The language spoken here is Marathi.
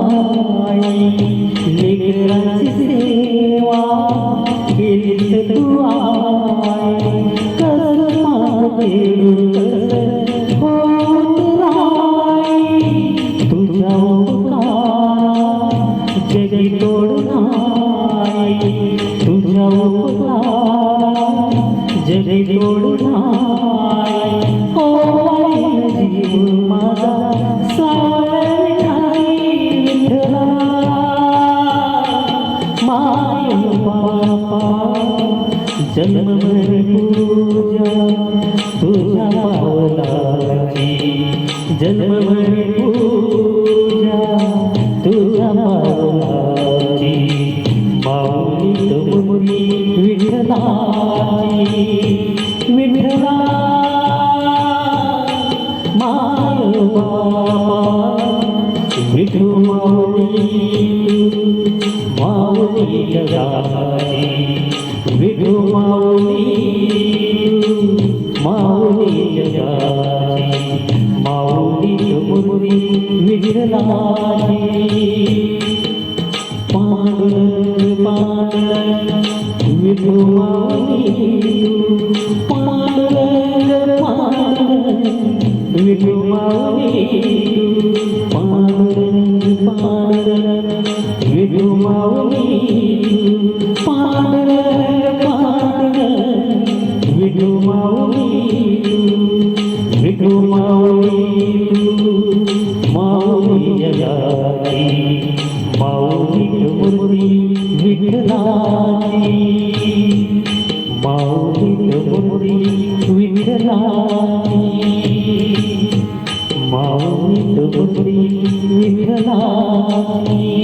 आई लेकरांची सेवा केलीस तू आई कसं मागेल कसं होत राई तुझ्या उपकार जगी तोड नाही तुझ्या उपकार जगी तोड नाही ओ जीव माझा जन्मभर पूजा तुझ्या पावलाची जन्मभर पूजा तुझ्या पावलाची माऊली तुमरी विठ्ठलाची विठ्ठला माय बाबा विठू माऊली माऊली जगाची विठू माऊली माऊली जगाची माऊली तुमरी विठ्ठलाची पांडुरंग पांडुरंग विठू माऊली पांडुरंग पांडुरंग विठू माऊली पांडुरंग पांडुरंग विठू माऊली पांडुरंग पांडुरंग विठू माऊली विठू माऊली माऊली जगाची माऊली तुमरी विठ्ठलाची माऊली तुमरी विठ्ठलाची माऊली तुमरी विठ्ठलाची